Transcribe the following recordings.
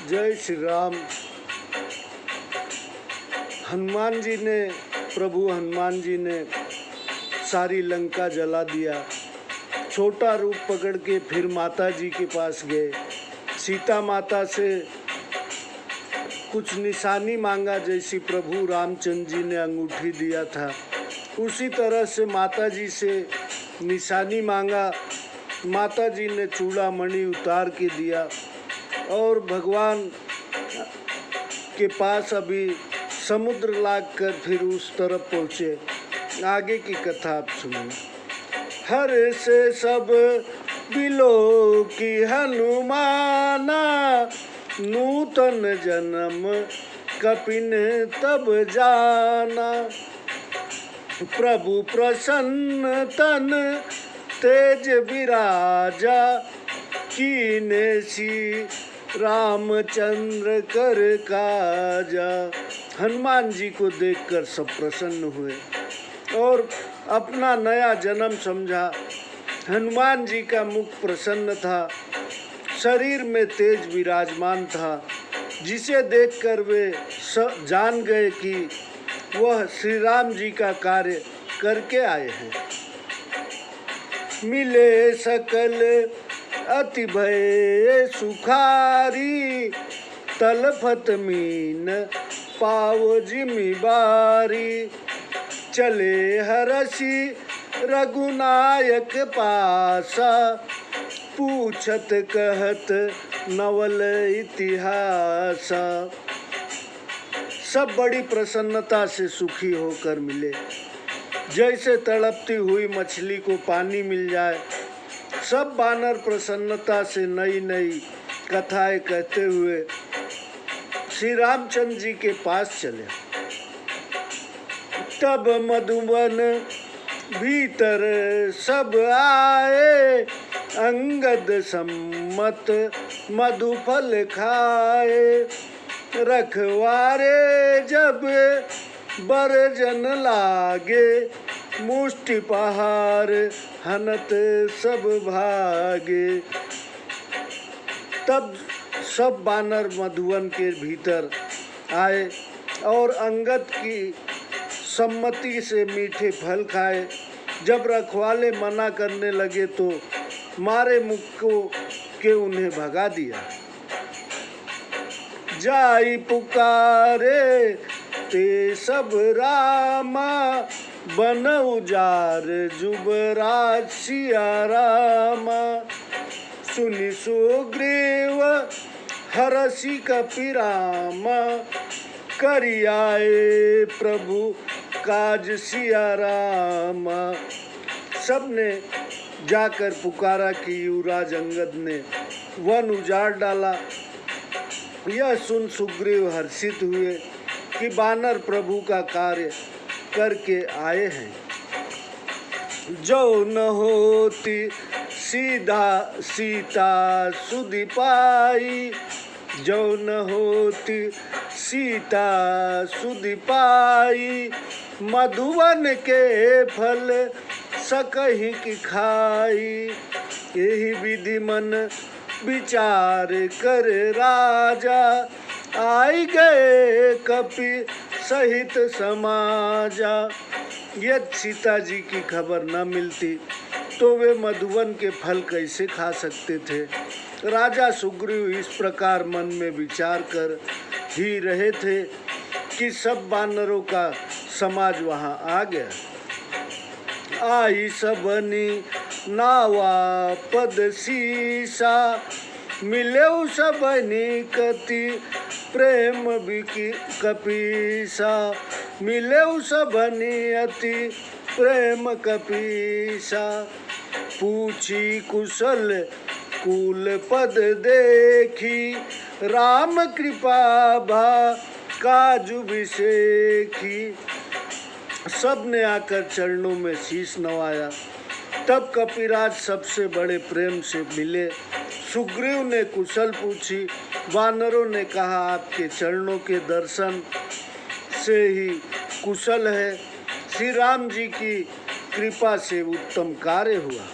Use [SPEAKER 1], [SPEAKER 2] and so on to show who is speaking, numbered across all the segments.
[SPEAKER 1] जय श्री राम। प्रभु हनुमान जी ने सारी लंका जला दिया। छोटा रूप पकड़ के फिर माता जी के पास गए। सीता माता से कुछ निशानी मांगा, जैसी प्रभु रामचंद्र जी ने अंगूठी दिया था, उसी तरह से माता जी से निशानी मांगा। माता जी ने चूड़ामणि उतार के दिया और भगवान के पास अभी समुद्र लाग कर फिर उस तरफ पहुँचे। आगे की कथा आप सुनिए। हर से सब बिलो की हनुमाना, नूतन जन्म कपिन तब जाना। प्रभु प्रसन्न तन तेज विराजा, कीने सी रामचंद्र कर काजा। हनुमान जी को देखकर सब प्रसन्न हुए और अपना नया जन्म समझा। हनुमान जी का मुख प्रसन्न था, शरीर में तेज विराजमान था, जिसे देखकर वे जान गए कि वह श्री राम जी का कार्य करके आए हैं। मिले सकल अति भय सुखारी, तलफत मीन पाव जिम्मेवारी। चले हरसी रघुनायक पासा, पूछत कहत नवल इतिहासा। सब बड़ी प्रसन्नता से सुखी होकर मिले, जैसे तड़पती हुई मछली को पानी मिल जाए। सब बानर प्रसन्नता से नई नई कथाएं कहते हुए श्री रामचंद्र जी के पास चले। तब मधुवन भीतर सब आए, अंगद सम्मत मधुफल खाए। रखवारे जब बरजन लागे, मुष्टि पहार हनत सब भागे। तब सब बानर मधुवन के भीतर आए और अंगद की सम्मति से मीठे फल खाए। जब रखवाले मना करने लगे तो मारे मुक्कों के उन्हें भगा दिया। जाई पुकारे ते सब रामा, बन उजार जुबराज सिया रामा। सुनि सुग्रीव हरषि कपिरामा, करि आए प्रभु काज सिया रामा। सबने जाकर पुकारा कि युवराज अंगद ने वन उजाड़ डाला। यह सुन सुग्रीव हर्षित हुए कि बानर प्रभु का कार्य करके आए हैं। जो न होती सीता सुधि पाई, जो न होती सीता सुधि पाई। मधुवन के फल सकहि की खाई, यही विधि मन विचार कर राजा। आई गए कपि सहित समाजा। यदि सीता जी की खबर न मिलती तो वे मधुवन के फल कैसे खा सकते थे। राजा सुग्रीव इस प्रकार मन में विचार कर ही रहे थे कि सब बानरों का समाज वहां आ गया। आई सबनी नावा पद सीसा, मिलेउ सबनी कति प्रेम बिकी कपीसा। मिलेउ सबनी अति प्रेम कपीसा। पूछी कुशल कुल पद देखी, राम कृपा भा काजु विसेखी। सब ने आकर चरणों में शीश नवाया। तब कपिराज सबसे बड़े प्रेम से मिले। सुग्रीव ने कुशल पूछी। वानरों ने कहा, आपके चरणों के दर्शन से ही कुशल है। श्री राम जी की कृपा से उत्तम कार्य हुआ।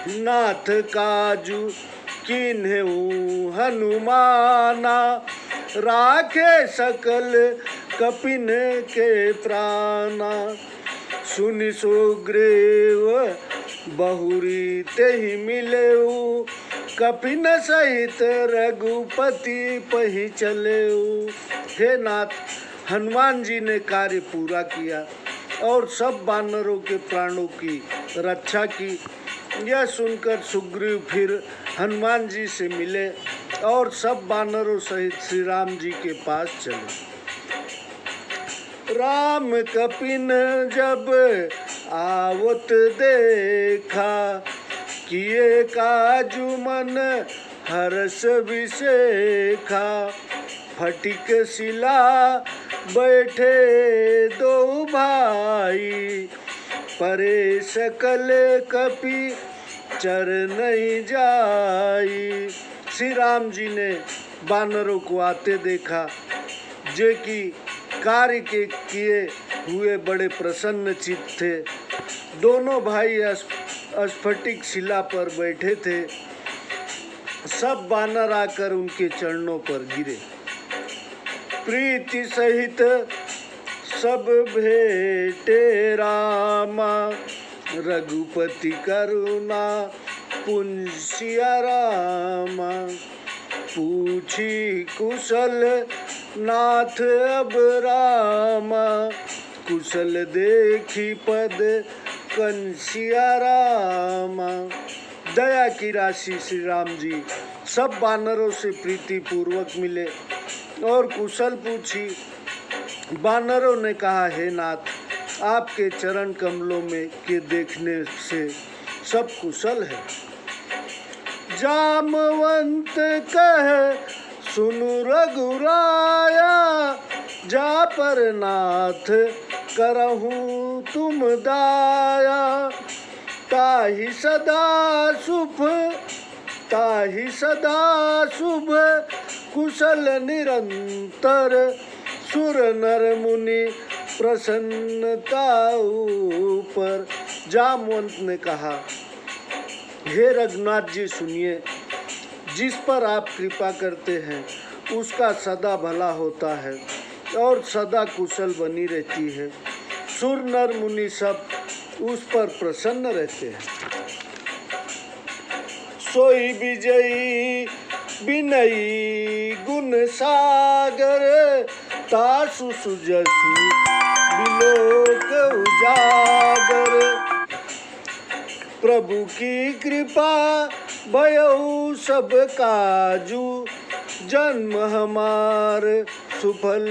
[SPEAKER 1] नाथ काजू किन्हें हनुमाना राखे सकल कपिन के प्राणा। सुनि सुग्रीव बहुरी तेहि मिलेऊ कपिन सहित रघुपति पहि चलेऊ। हे नाथ, हनुमान जी ने कार्य पूरा किया और सब वानरों के प्राणों की रक्षा की। यह सुनकर सुग्रीव फिर हनुमान जी से मिले और सब वानरों सहित श्री राम जी के पास चले। राम कपिन जब आवत देखा किए काजू मन हर्ष विशेखा। फटिक शिला बैठे दो भाई परे सकल कपि चर नहीं जाई। श्री राम जी ने वानरों को आते देखा जे कि कार्य के किए हुए बड़े प्रसन्न चित्त थे। दोनों भाई स्फटिक शिला पर बैठे थे। सब वानर आकर उनके चरणों पर गिरे। प्रीति सहित सब भेटे रामा रघुपति करुणा पुंसिया रामा। पूछी कुशल नाथ अब रामा कुशल देखी पद कंसिया रामा। दया की राशि श्री राम जी सब वानरों से प्रीति पूर्वक मिले और कुशल पूछी। वानरों ने कहा, हे नाथ, आपके चरण कमलों में के देखने से सब कुशल है। जामवंत कह सुनु रघुराया जा पर नाथ करहूँ तुम दाया। ताहि सदा शुभ कुशल निरंतर सुर नर मुनि प्रसन्नता ऊपर। जामवंत ने कहा, हे रघुनाथ जी सुनिए, जिस पर आप कृपा करते हैं उसका सदा भला होता है और सदा कुशल बनी रहती है। सुर नर मुनि सब उस पर प्रसन्न रहते हैं। सोई विजयी विनयी गुण सागर तासु सुजसु बिलोक उजागर। प्रभु की कृपा भयउ सब काजू जन्म हमार सुफल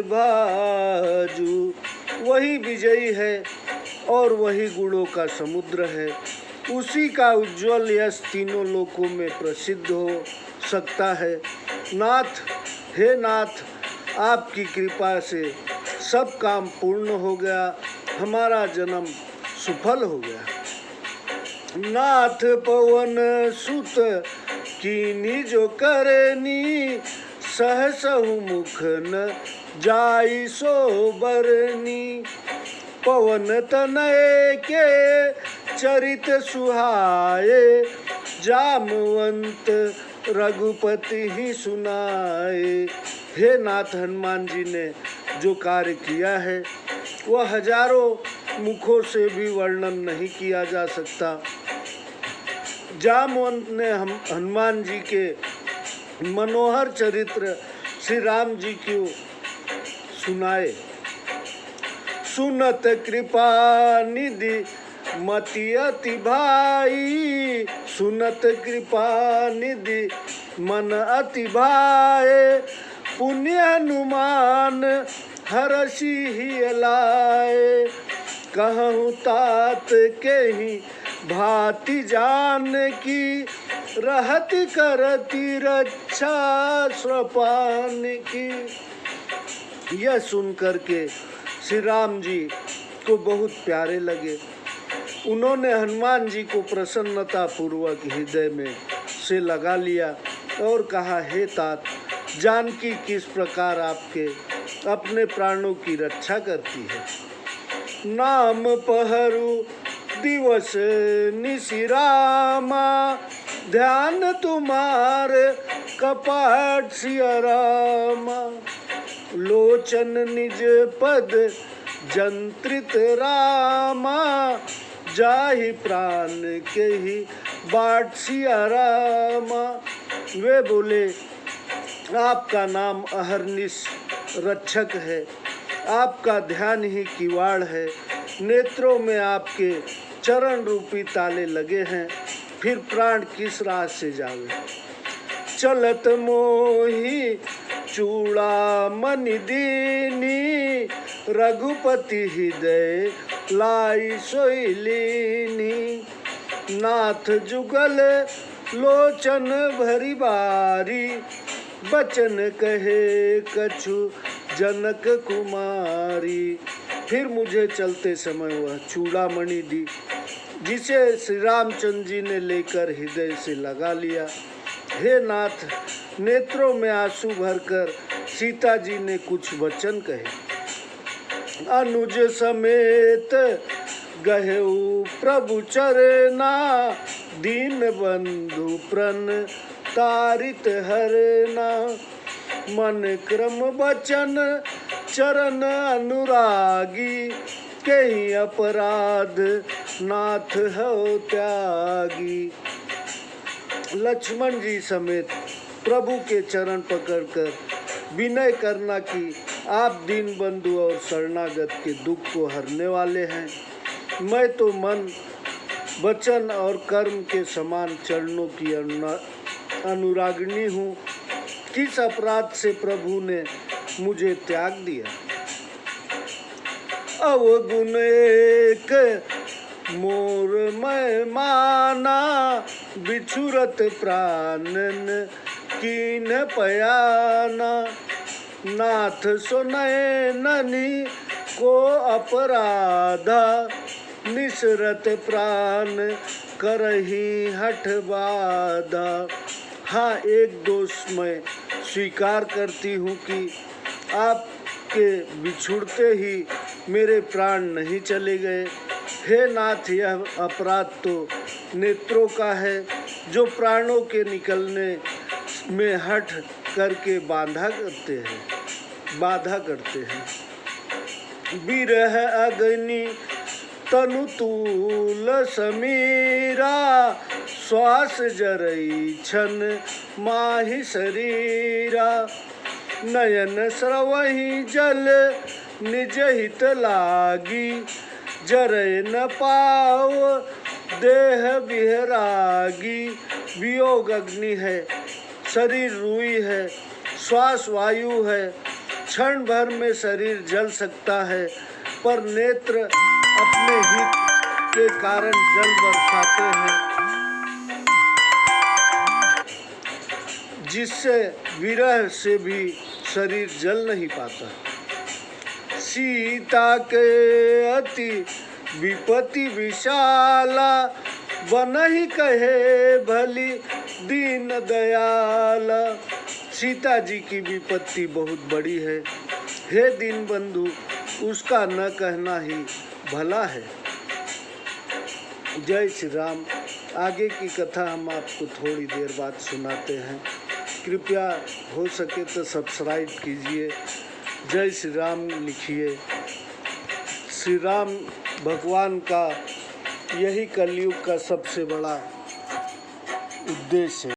[SPEAKER 1] भाजू। वही विजयी है और वही गुणों का समुद्र है। उसी का उज्जवल यश तीनों लोकों में प्रसिद्ध हो सकता है। नाथ, हे नाथ, आपकी कृपा से सब काम पूर्ण हो गया, हमारा जन्म सफल हो गया। नाथ पवन सुत कीनी जो करनी सहसहु मुख न जाई सो बरनी। पवन तनय के चरित सुहाए जामवंत रघुपति ही सुनाए। हे नाथ, हनुमान जी ने जो कार्य किया है वह हजारों मुखों से भी वर्णन नहीं किया जा सकता। जामवंत ने हनुमान जी के मनोहर चरित्र श्री राम जी को सुनाए। सुनत कृपा निधि मति अति भाई, सुनत कृपा निधि मन अति भाए। पुण्य हनुमान हरषि ही लाए, कहूँ तात के ही भांति जान की। रहति करती रक्षा श्रपान की। यह सुन करके श्री राम जी को बहुत प्यारे लगे। उन्होंने हनुमान जी को प्रसन्नता पूर्वक हृदय में से लगा लिया और कहा, हे तात, जानकी किस प्रकार आपके अपने प्राणों की रक्षा करती है। नाम पहरू दिवस निशिरामा ध्यान तुम्हार कपाट सिया रामा, लोचन निज पद जंत्रित रामा, जाहि प्राण के ही बाट सिया रामा। वे बोले, आपका नाम अहरनिश रक्षक है, आपका ध्यान ही किवाड़ है, नेत्रों में आपके चरण रूपी ताले लगे हैं, फिर प्राण किस राह से जावे। चलत मोही चूड़ामणि दीनी, रघुपति हृदय लाई सोई लीनी। नाथ जुगल लोचन भरी बारी, बचन कहे कछु जनक कुमारी। फिर मुझे चलते समय वह चूड़ामणि दी, जिसे श्री रामचंद्र जी ने लेकर हृदय से लगा लिया। हे नाथ, नेत्रों में आंसू भरकर सीता जी ने कुछ वचन कहे। अनुज समेत गहेउ प्रभु चरना, दीन बंधु प्रण तारित हरना। मन क्रम वचन चरण अनुरागी, कहीं अपराध नाथ हो त्यागी। लक्ष्मण जी समेत प्रभु के चरण पकड़कर विनय करना कि आप दीन बंधु और शरणागत के दुख को हरने वाले हैं। मैं तो मन, वचन और कर्म के समान चरणों की अनुरागिणी हूँ। किस अपराध से प्रभु ने मुझे त्याग दिया। अवगुण एक मोर मैं माना, बिछुरत प्राणन कीन पयाना। नाथ सुनय ननी को अपराधा, निसरत प्राण करही हठ बाधा। हाँ, एक दोष मैं स्वीकार करती हूँ कि आपके बिछुड़ते ही मेरे प्राण नहीं चले गए। हे नाथ, यह अपराध तो नेत्रों का है, जो प्राणों के निकलने में हठ करके बाधा करते हैं। बिरह अग्नि तनु तूल समीरा, श्वास जरई छन माहि शरीरा। नयन स्रवहि जल निज हित लागी, जरय न पाव देह विहरागी। वियोग अग्नि है, शरीर रुई है, श्वास वायु है, क्षण भर में शरीर जल सकता है, पर नेत्र अपने हित के कारण जल बरसाते हैं, जिससे विरह से भी शरीर जल नहीं पाता। सीता के अति विपत्ति विशाला, बनहि कहे भली दीन दयाला। सीता जी की विपत्ति बहुत बड़ी है, हे दीन बंधु, उसका न कहना ही भला है। जय श्री राम। आगे की कथा हम आपको थोड़ी देर बाद सुनाते हैं। कृपया हो सके तो सब्सक्राइब कीजिए। जय श्री राम लिखिए। श्री राम भगवान का यही कलयुग का सबसे बड़ा उद्देश्य है।